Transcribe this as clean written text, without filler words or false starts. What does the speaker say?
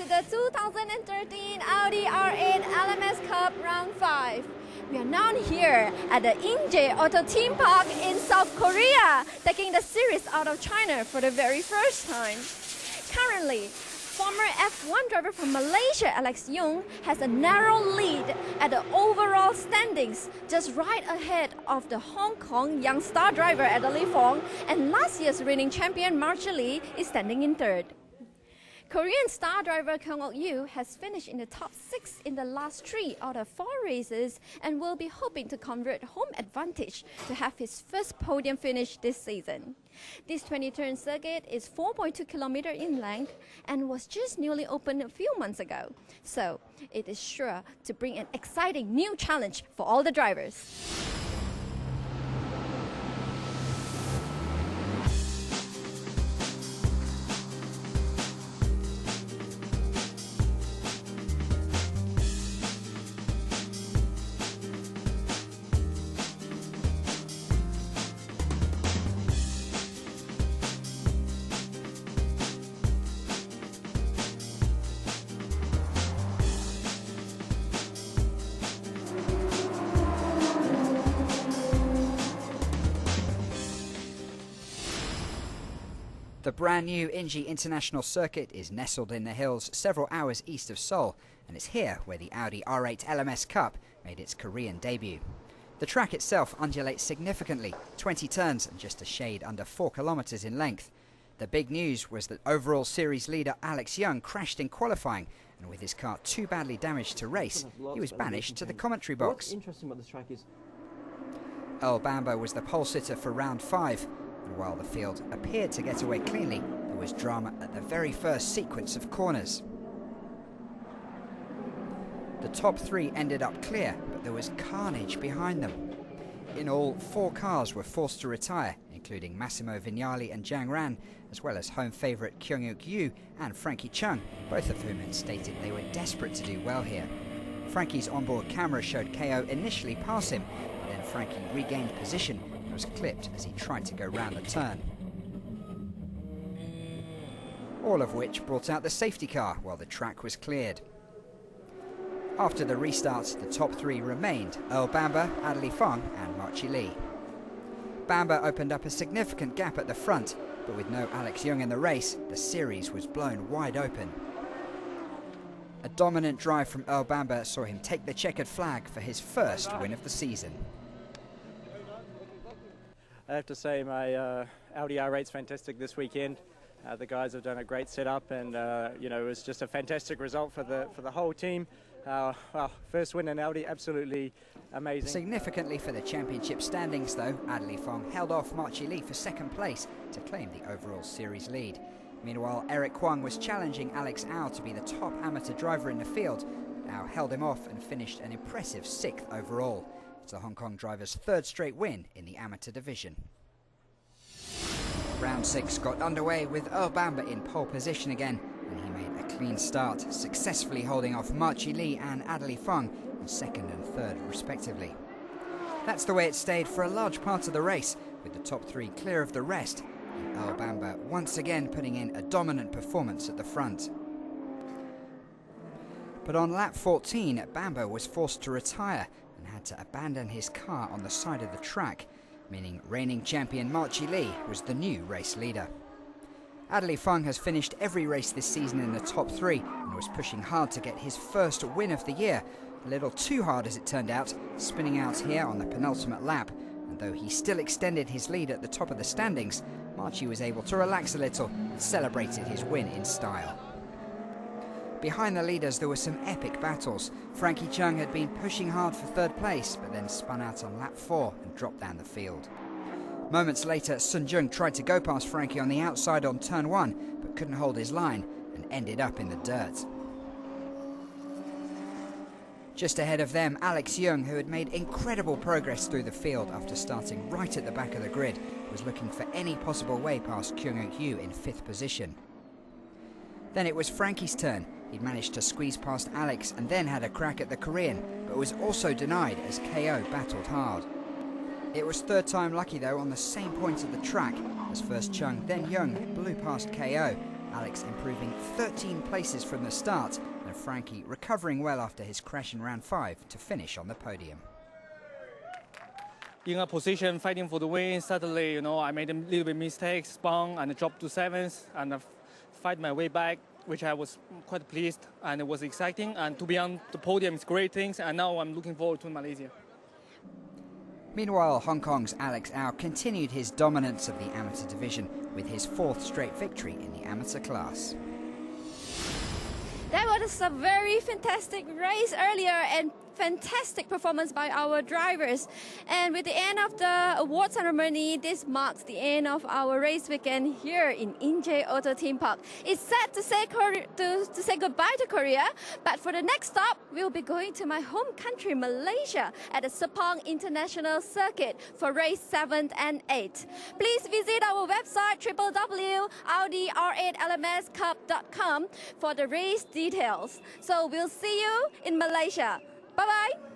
to the 2013 Audi R8 LMS Cup Round 5. We are now here at the Inje Auto Theme Park in South Korea, taking the series out of China for the very first time. Currently, former F1 driver from Malaysia, Alex Young, has a narrow lead at the overall standings, just right ahead of the Hong Kong young star driver Audi Fong, and last year's reigning champion Marcia Lee is standing in third. Korean star driver Kyung-ok has finished in the top 6 in the last 3 out of 4 races and will be hoping to convert home advantage to have his first podium finish this season. This 20-turn circuit is 4.2 km in length and was just newly opened a few months ago. So it is sure to bring an exciting new challenge for all the drivers. The brand new Inje International Circuit is nestled in the hills several hours east of Seoul, and it's here where the Audi R8 LMS Cup made its Korean debut. The track itself undulates significantly, 20 turns and just a shade under 4 kilometers in length. The big news was that overall series leader Alex Young crashed in qualifying, and with his car too badly damaged to race, he was banished to the commentary box. What's interesting about this track is Earl Bamber was the pole sitter for round 5. And while the field appeared to get away cleanly, there was drama at the very first sequence of corners. The top 3 ended up clear, but there was carnage behind them. In all, 4 cars were forced to retire, including Massimo Vignali and Zhang Ran, as well as home favourite Kyung-ok and Frankie Chung, both of whom had stated they were desperate to do well here. Frankie's onboard camera showed KO initially pass him, but then Frankie regained position and was clipped as he tried to go round the turn. All of which brought out the safety car while the track was cleared. After the restart, the top 3 remained Earl Bamber, Audi Fong and Marcia Lee. Bamber opened up a significant gap at the front, but with no Alex Young in the race, the series was blown wide open. A dominant drive from Earl Bamber saw him take the checkered flag for his first win of the season. I have to say my Audi R8's fantastic this weekend. The guys have done a great setup, and you know, it was just a fantastic result for the whole team. Well, first win in Audi, absolutely amazing. Significantly for the championship standings though, Audi Fong held off Marcia Lee for 2nd place to claim the overall series lead. Meanwhile, Eric Kwang was challenging Alex Au to be the top amateur driver in the field. Au held him off and finished an impressive 6th overall. It's the Hong Kong driver's 3rd straight win in the amateur division. Round 6 got underway with Earl Bamber in pole position again, and he made a clean start, successfully holding off Marcia Lee and Audi Fong in 2nd and 3rd respectively. That's the way it stayed for a large part of the race, with the top 3 clear of the rest, and Earl Bamber once again putting in a dominant performance at the front. But on lap 14, Bamber was forced to retire and had to abandon his car on the side of the track, meaning reigning champion Marcia Lee was the new race leader. Audi Fong has finished every race this season in the top 3 and was pushing hard to get his first win of the year. A little too hard as it turned out, spinning out here on the penultimate lap, and though he still extended his lead at the top of the standings, Marcia was able to relax a little and celebrated his win in style. Behind the leaders there were some epic battles. Frankie Chung had been pushing hard for 3rd place, but then spun out on lap 4 and dropped down the field. Moments later, Sun Jung tried to go past Frankie on the outside on turn 1, but couldn't hold his line and ended up in the dirt. Just ahead of them, Alex Young, who had made incredible progress through the field after starting right at the back of the grid, was looking for any possible way past Kyung-ok in 5th position. Then it was Frankie's turn. He'd managed to squeeze past Alex and then had a crack at the Korean, but was also denied as KO battled hard. It was 3rd time lucky though on the same point of the track, as first Chung, then Young blew past KO, Alex improving 13 places from the start, and Frankie recovering well after his crash in round 5 to finish on the podium. In a position fighting for the win, suddenly, I made a little bit mistakes, spun and dropped to 7th, and I fight my way back, which I was quite pleased, and it was exciting. And to be on the podium is great things, and now I'm looking forward to Malaysia. Meanwhile, Hong Kong's Alex Au continued his dominance of the amateur division with his 4th straight victory in the amateur class. That was a very fantastic race earlier and fantastic performance by our drivers. And with the end of the award ceremony, this marks the end of our race weekend here in Inje Auto Theme Park. It's sad to say goodbye to Korea, but for the next stop, we'll be going to my home country, Malaysia, at the Sepang International Circuit for race 7 and 8. Please visit our website www.audi-r8lmscup.com for the race details. So we'll see you in Malaysia. Bye-bye.